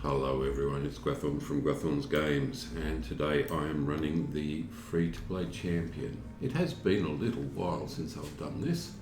Hello everyone, it's Gwatham from Gwatham's Games, and today I am running the free-to-play champion. It has been a little while since I've done this.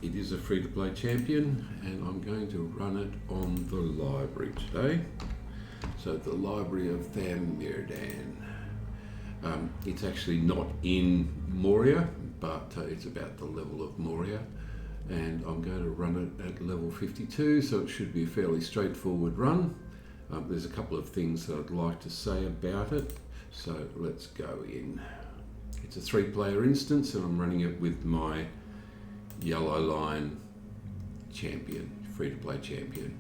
It is a free-to-play champion, and I'm going to run it on the library today. So the library of Tham Mírdain. It's actually not in Moria, but it's about the level of Moria. And I'm going to run it at level 52, so it should be a fairly straightforward run. There's a couple of things that I'd like to say about it, so let's go in. It's a 3-player instance, and I'm running it with my yellow line champion, free-to-play champion.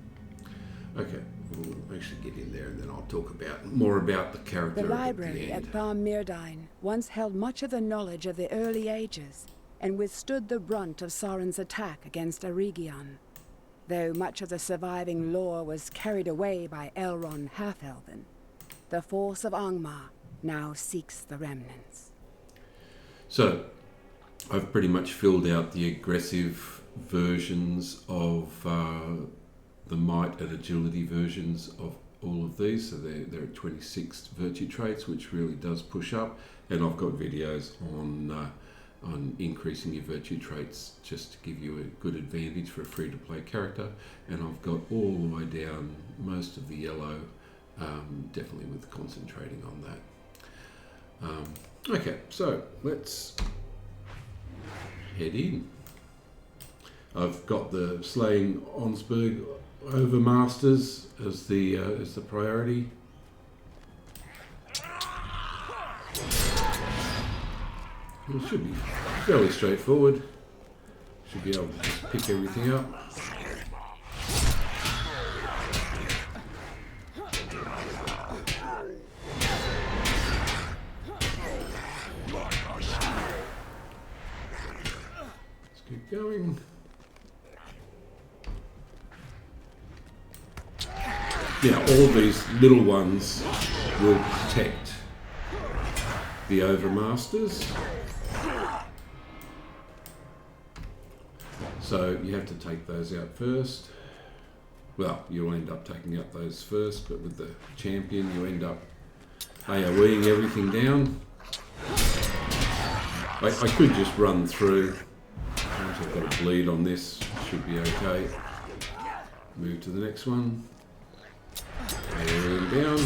Okay, we'll actually get in there and then I'll talk more about the character. The library at Tham Mírdain once held much of the knowledge of the early ages, and withstood the brunt of Sauron's attack against Eregion, though much of the surviving lore was carried away by Elrond Half-Elven. The force of Angmar now seeks the remnants. So, I've pretty much filled out the aggressive versions of the might and agility versions of all of these, so they're at 26 virtue traits, which really does push up, and I've got videos on increasing your virtue traits just to give you a good advantage for a free-to-play character. And I've got all the way down most of the yellow, definitely with concentrating on that. Okay, so let's head in. I've got the slaying Onsberg overmasters as the priority. It should be fairly straightforward. Should be able to just pick everything up. Let's keep going. Now, all these little ones will protect the overmasters. So you have to take those out first. Well, you'll end up taking out those first, but with the champion you end up AoEing everything down. I could just run through. Once I've got a bleed on this, should be okay. Move to the next one. AoEing down.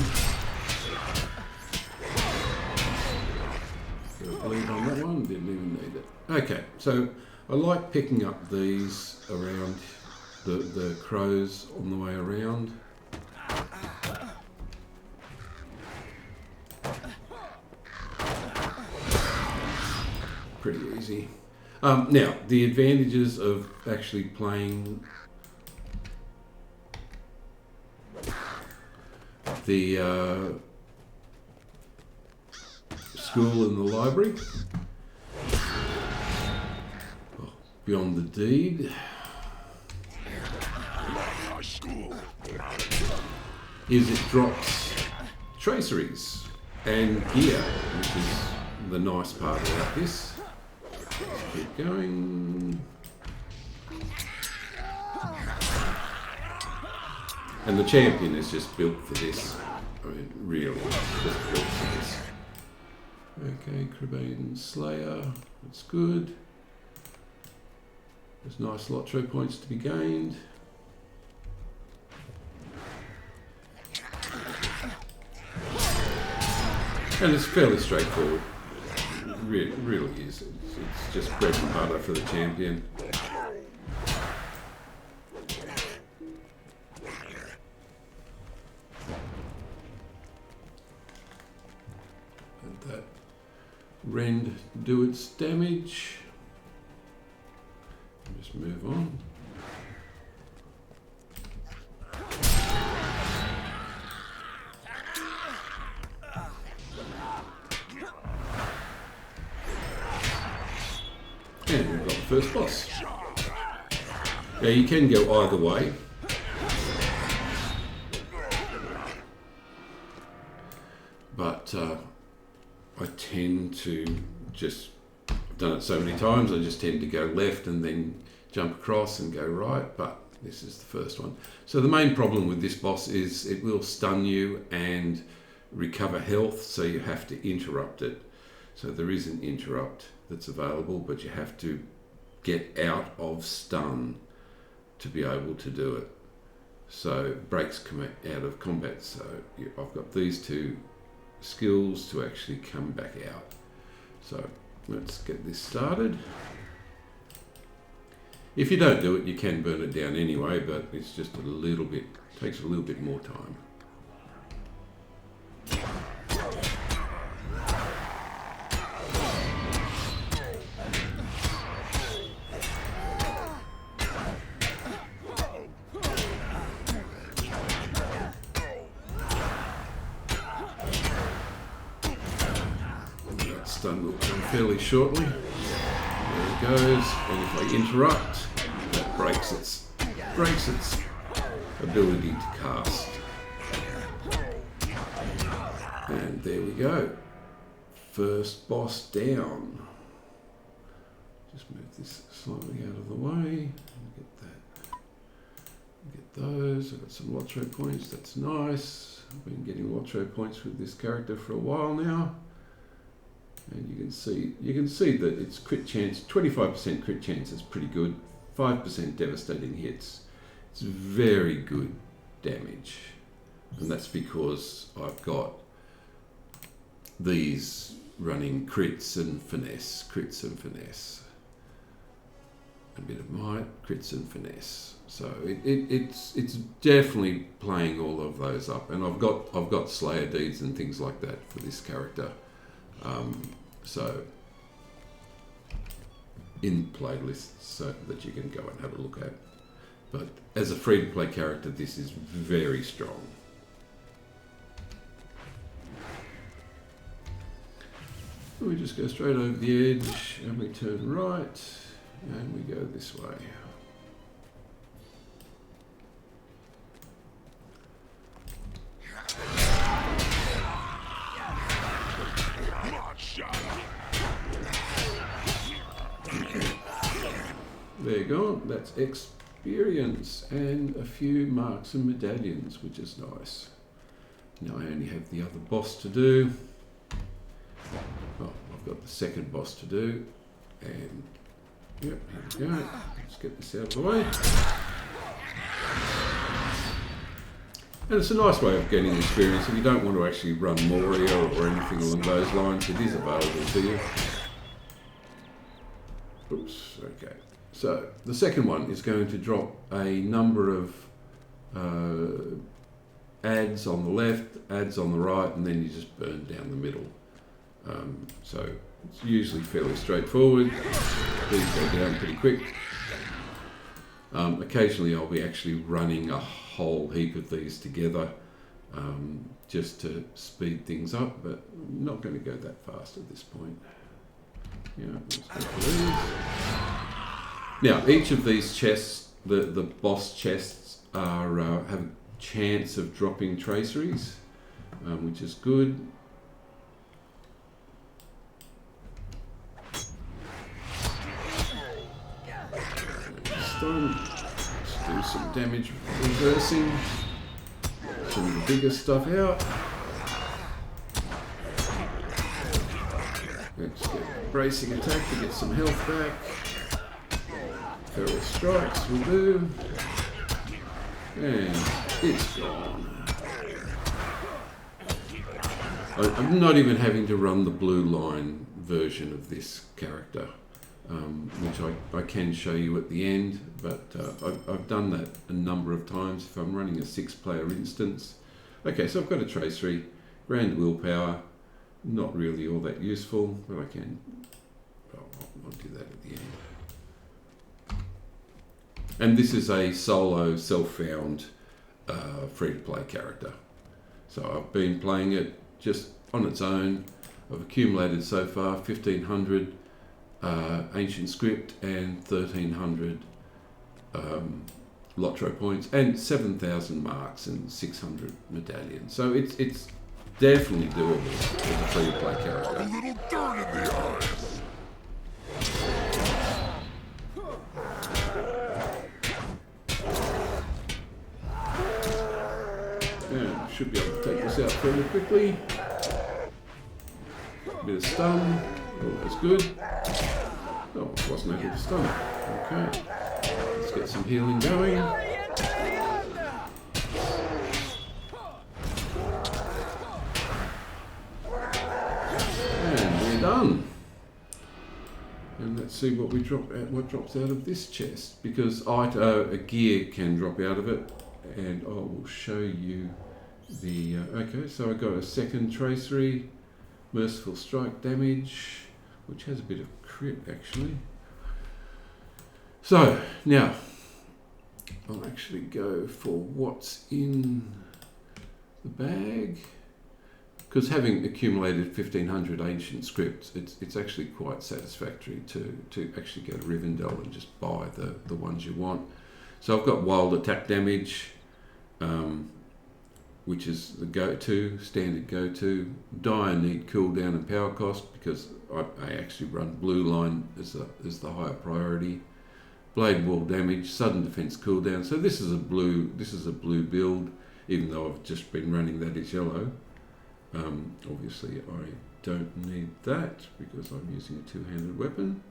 Got a bleed on that one, didn't even need it. Okay, so I like picking up these around the crows on the way around. Pretty easy. Now, the advantages of actually playing the school and the library. Beyond the deed is it drops traceries and gear, which is the nice part about this. Let's keep going. And the champion is just built for this. I mean, really, just built for this. Okay, Crebain Slayer, that's good. There's nice Lotro points to be gained. And it's fairly straightforward. It really is. It's just bread and butter for the champion. Let that rend do its damage. Just move on. And we've got the first boss. Now you can go either way. But I tend to just, I've done it so many times, I just tend to go left and then jump across and go right, but This is the first one. So the main problem with this boss is it will stun you and recover health, so you have to interrupt it. So there is an interrupt that's available, but you have to get out of stun to be able to do it. So breaks come out of combat. So I've got these two skills to actually come back out. So let's get this started. If you don't do it, you can burn it down anyway, but it's just a little bit, takes a little bit more time. That stun will come fairly shortly. There it goes, and if I interrupt, that breaks its ability to cast. And there we go. First boss down. Just move this slightly out of the way. Get that. Get those. I've got some Lotro points. That's nice. I've been getting Lotro points with this character for a while now. And you can see that its crit chance, 25% crit chance is pretty good. 5% devastating hits. It's very good damage. And that's because I've got these running crits and finesse. A bit of might, crits and finesse. So it's definitely playing all of those up. And I've got Slayer deeds and things like that for this character. So in playlists so that you can go and have a look at. But as a free-to-play character, this is very strong. We just go straight over the edge and we turn right and we go this way. There you go, that's experience and a few marks and medallions, which is nice. Now I only have the other boss to do. Well, I've got the second boss to do, and yep, here we go. Let's get this out of the way. And it's a nice way of getting experience. If you don't want to actually run Moria or anything along those lines, it is available to you. Oops, okay. So the second one is going to drop a number of ads on the left, ads on the right, and then you just burn down the middle. So it's usually fairly straightforward. These go down pretty quick. Occasionally I'll be actually running a whole heap of these together just to speed things up, but I'm not going to go that fast at this point. Yeah, let's go for these. Now, each of these chests, the boss chests, are have a chance of dropping traceries, which is good. Let's do some damage reversing. Some of the bigger stuff out. Let's get a bracing attack to get some health back. Feral strikes will do. And it's gone. I'm not even having to run the blue line version of this character, which I can show you at the end, but I've done that a number of times if I'm running a 6-player instance. Okay, so I've got a tracery, grand willpower, not really all that useful, but I can, I'll do that at the end. And this is a solo, self-found, free-to-play character. So I've been playing it just on its own. I've accumulated so far 1,500 ancient script and 1,300 Lotro points and 7,000 marks and 600 medallions. So it's definitely doable as a free-to-play character. A little dirt in the eyes. should be able to take this out fairly quickly. Bit of stun, always good. Oh, it wasn't able to stun. Okay, let's get some healing going. And we're done. And let's see what we drop out, what drops out of this chest, because a gear can drop out of it, and I will show you the. Okay, so I got a second tracery, merciful strike damage, which has a bit of crit actually. So now I'll actually go for what's in the bag. Because having accumulated 1,500 ancient scripts, it's actually quite satisfactory to actually go to Rivendell and just buy the ones you want. So I've got wild attack damage, which is the go-to, standard go-to. Dire need cooldown and power cost, because I actually run blue line as the higher priority. Blade wall damage, sudden defense cooldown. So this is a blue build, even though I've just been running that as yellow. Obviously I don't need that because I'm using a two-handed weapon.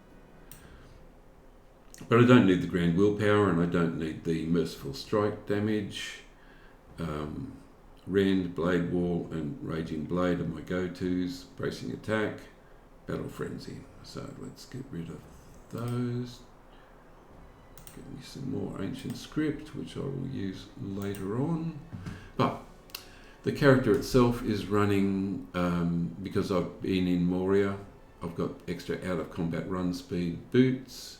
But I don't need the grand willpower, and I don't need the merciful strike damage. Rend, blade wall and raging blade are my go-tos. Bracing attack, battle frenzy. So let's get rid of those. Get me some more ancient script, which I will use later on. But the character itself is running, because I've been in Moria, I've got extra out of combat run speed boots,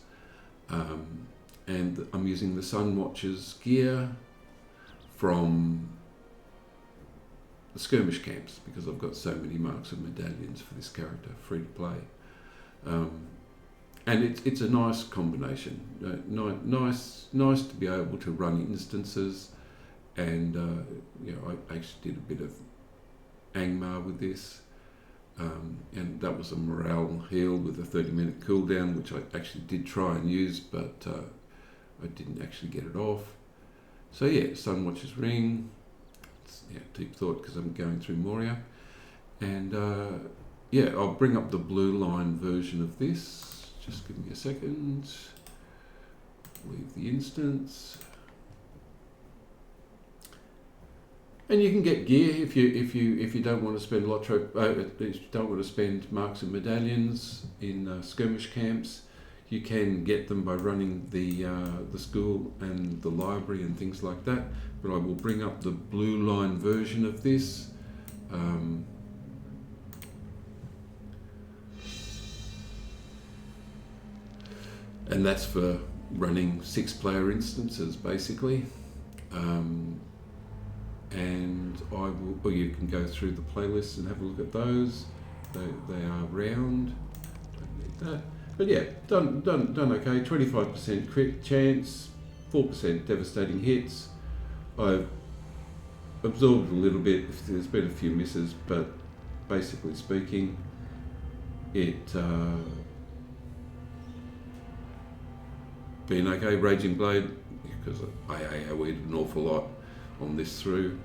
and I'm using the Sunwatcher's gear from the skirmish camps, because I've got so many marks of medallions for this character, free to play. And it's a nice combination, nice to be able to run instances. And I actually did a bit of Angmar with this, and that was a morale heal with a 30-minute cooldown, which I actually did try and use, but I didn't actually get it off. So yeah, Sunwatcher's Ring, deep thought because I'm going through Moria, and I'll bring up the blue line version of this. Just give me a second. Leave the instance. And you can get gear if you don't want to spend Lotro, if you don't want to spend marks and medallions in skirmish camps. You can get them by running the school and the library and things like that. But I will bring up the blue line version of this. And that's for running 6-player instances basically. And or you can go through the playlists and have a look at those. They are round. Don't need that. But yeah, done okay. 25% crit chance, 4% devastating hits. I've absorbed a little bit. There's been a few misses, but basically speaking, it been okay. Raging Blade, because I AoE'd an awful lot on this through.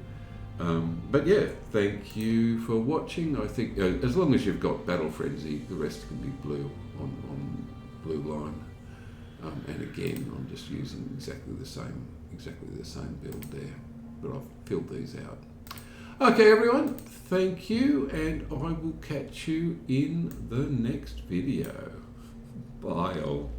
But yeah, thank you for watching. I think as long as you've got Battle Frenzy, the rest can be blue on blue line. And again, I'm just using exactly the same build there, but I've filled these out. Okay, everyone, thank you, and I will catch you in the next video. Bye all.